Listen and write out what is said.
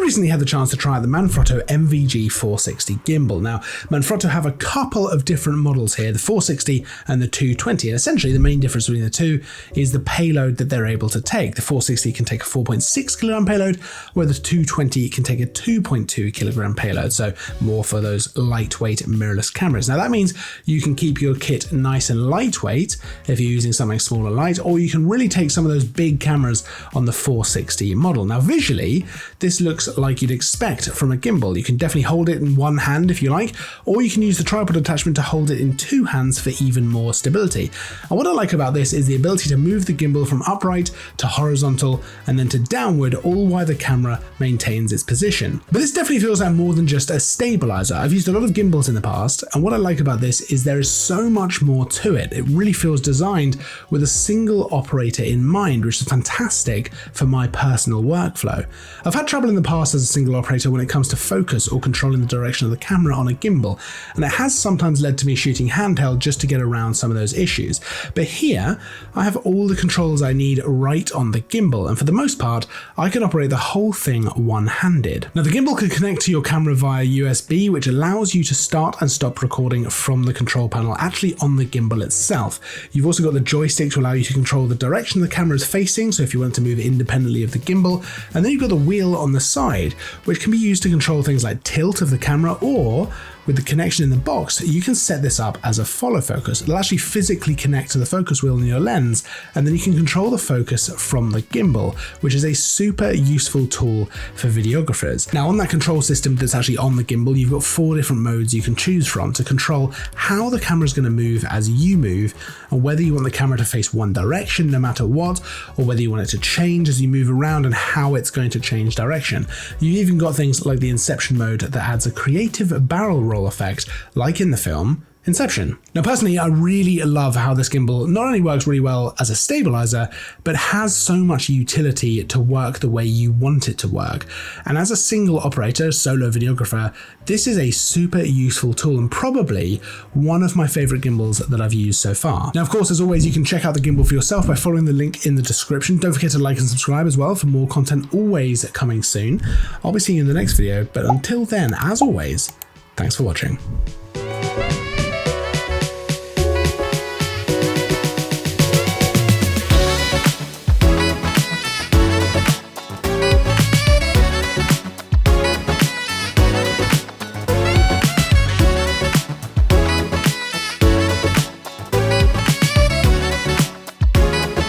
recently had the chance to try out the Manfrotto MVG460 gimbal. Now, Manfrotto have a couple of different models here, the 460 and the 220, and essentially the main difference between the two is the payload that they're able to take. The 460 can take a 4.6 kilogram payload, where the 220 can take a 2.2 kilogram payload, so more for those lightweight mirrorless cameras. Now that means you can keep your kit nice and lightweight if you're using something small and light, or you can really take some of those big cameras on the 460 model. Now visually, this looks like you'd expect from a gimbal. You can definitely hold it in one hand if you like, or you can use the tripod attachment to hold it in two hands for even more stability. And what I like about this is the ability to move the gimbal from upright to horizontal and then to downward, all while the camera maintains its position. But this definitely feels like more than just a stabilizer. I've used a lot of gimbals in the past, and what I like about this is there is so much more to it. It really feels designed with a single operator in mind, which is fantastic for my personal workflow. I've had trouble in the past as a single operator when it comes to focus or controlling the direction of the camera on a gimbal, and it has sometimes led to me shooting handheld just to get around some of those issues. But here, I have all the controls I need right on the gimbal, and for the most part, I can operate the whole thing one-handed. Now the gimbal can connect to your camera via USB, which allows you to start and stop recording from the control panel actually on the gimbal itself. You've also got the joystick to allow you to control the direction the camera is facing, so if you want to move independently of the gimbal, and then you've got the wheel on the side, which can be used to control things like tilt of the camera, or with the connection in the box, you can set this up as a follow focus. It'll actually physically connect to the focus wheel in your lens, and then you can control the focus from the gimbal, which is a super useful tool for videographers. Now on that control system that's actually on the gimbal, you've got 4 different modes you can choose from to control how the camera is going to move as you move, and whether you want the camera to face one direction no matter what, or whether you want it to change as you move around and how it's going to change direction. You've even got things like the Inception mode that adds a creative barrel roll effect, like in the film Inception. Now personally, I really love how this gimbal not only works really well as a stabilizer, but has so much utility to work the way you want it to work. And as a single operator, solo videographer, this is a super useful tool and probably one of my favorite gimbals that I've used so far. Now of course, as always, you can check out the gimbal for yourself by following the link in the description. Don't forget to like and subscribe as well for more content always coming soon. I'll be seeing you in the next video, but until then, as always, thanks for watching.